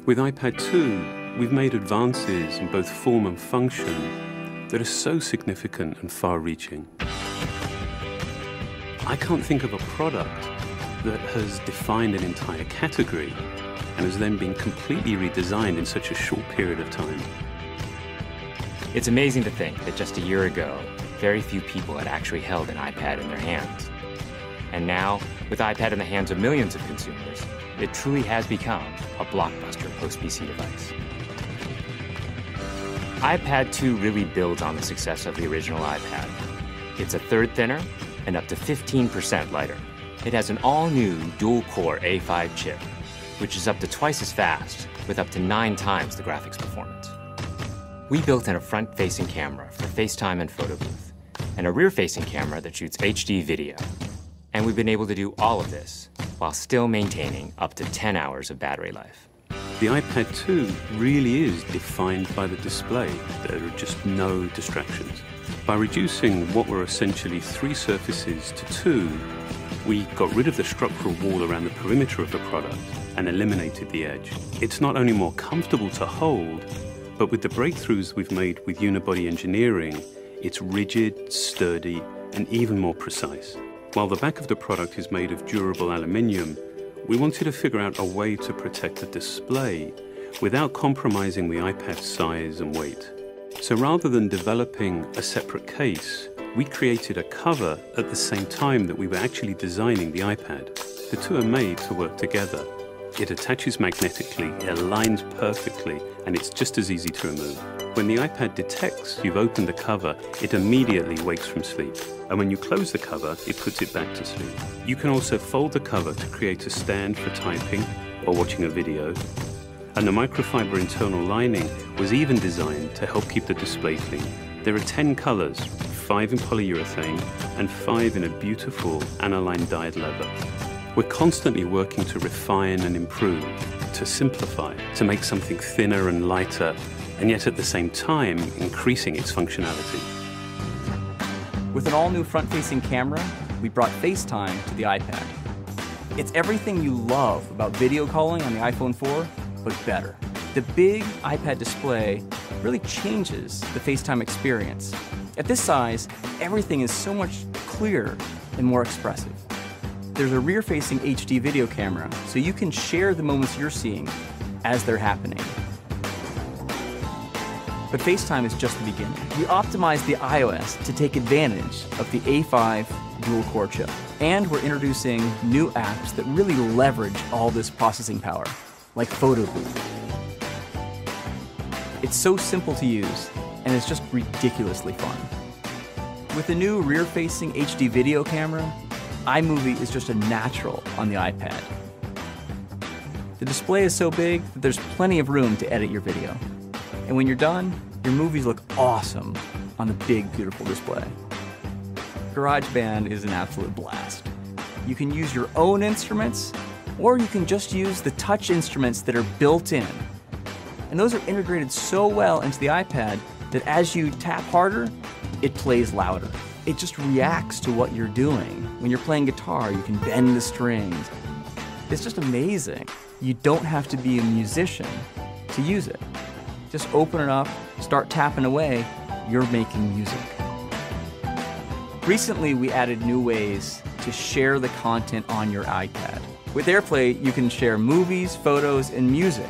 With iPad 2, we've made advances in both form and function that are so significant and far-reaching. I can't think of a product that has defined an entire category and has then been completely redesigned in such a short period of time. It's amazing to think that just a year ago, very few people had actually held an iPad in their hands. And now, with iPad in the hands of millions of consumers, it truly has become a blockbuster post-PC device. iPad 2 really builds on the success of the original iPad. It's a third thinner and up to 15% lighter. It has an all-new dual-core A5 chip, which is up to twice as fast, with up to 9 times the graphics performance. We built in a front-facing camera for FaceTime and photo booth, and a rear-facing camera that shoots HD video. And we've been able to do all of this while still maintaining up to 10 hours of battery life. The iPad 2 really is defined by the display. There are just no distractions. By reducing what were essentially 3 surfaces to 2, we got rid of the structural wall around the perimeter of the product and eliminated the edge. It's not only more comfortable to hold, but with the breakthroughs we've made with unibody engineering, it's rigid, sturdy, and even more precise. While the back of the product is made of durable aluminium, we wanted to figure out a way to protect the display without compromising the iPad's size and weight. So rather than developing a separate case, we created a cover at the same time that we were actually designing the iPad. The two are made to work together. It attaches magnetically, it aligns perfectly, and it's just as easy to remove. When the iPad detects you've opened the cover, it immediately wakes from sleep. And when you close the cover, it puts it back to sleep. You can also fold the cover to create a stand for typing or watching a video. And the microfiber internal lining was even designed to help keep the display clean. There are 10 colors, 5 in polyurethane and 5 in a beautiful aniline dyed leather. We're constantly working to refine and improve, to simplify, to make something thinner and lighter, and yet at the same time, increasing its functionality. With an all-new front-facing camera, we brought FaceTime to the iPad. It's everything you love about video calling on the iPhone 4, but better. The big iPad display really changes the FaceTime experience. At this size, everything is so much clearer and more expressive. There's a rear-facing HD video camera, so you can share the moments you're seeing as they're happening. But FaceTime is just the beginning. We optimized the iOS to take advantage of the A5 dual-core chip. And we're introducing new apps that really leverage all this processing power, like Photo Booth. It's so simple to use, and it's just ridiculously fun. With the new rear-facing HD video camera, iMovie is just a natural on the iPad. The display is so big that there's plenty of room to edit your video. And when you're done, your movies look awesome on the big, beautiful display. GarageBand is an absolute blast. You can use your own instruments, or you can just use the touch instruments that are built in. And those are integrated so well into the iPad that as you tap harder, it plays louder. It just reacts to what you're doing. When you're playing guitar, you can bend the strings. It's just amazing. You don't have to be a musician to use it. Just open it up, start tapping away, you're making music. Recently, we added new ways to share the content on your iPad. With AirPlay, you can share movies, photos, and music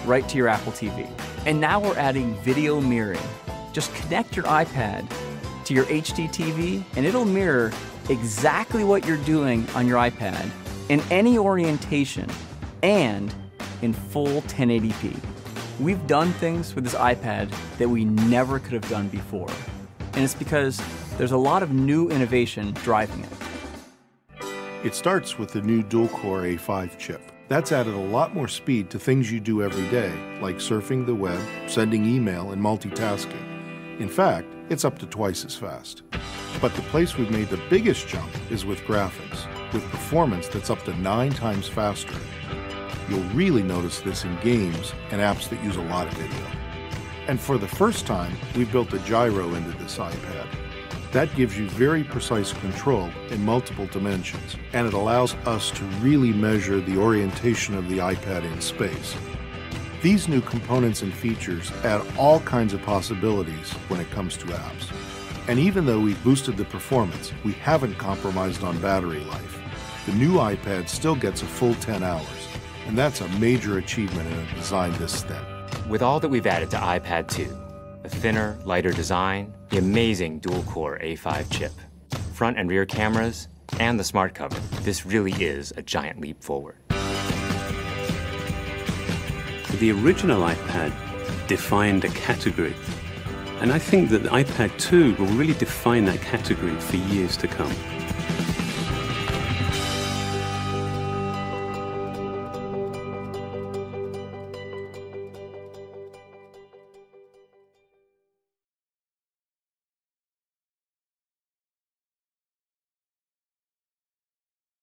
right to your Apple TV. And now we're adding video mirroring. Just connect your iPad to your HD TV, and it'll mirror exactly what you're doing on your iPad in any orientation and in full 1080p. We've done things with this iPad that we never could have done before. And it's because there's a lot of new innovation driving it. It starts with the new dual-core A5 chip. That's added a lot more speed to things you do every day, like surfing the web, sending email, and multitasking. In fact, it's up to twice as fast. But the place we've made the biggest jump is with graphics, with performance that's up to 9 times faster. You'll really notice this in games and apps that use a lot of video. And for the first time, we've built a gyro into this iPad. That gives you very precise control in multiple dimensions, and it allows us to really measure the orientation of the iPad in space. These new components and features add all kinds of possibilities when it comes to apps. And even though we've boosted the performance, we haven't compromised on battery life. The new iPad still gets a full 10 hours, and that's a major achievement in a design this thin. With all that we've added to iPad 2, a thinner, lighter design, the amazing dual-core A5 chip, front and rear cameras, and the smart cover, this really is a giant leap forward. The original iPad defined a category, and I think that the iPad 2 will really define that category for years to come.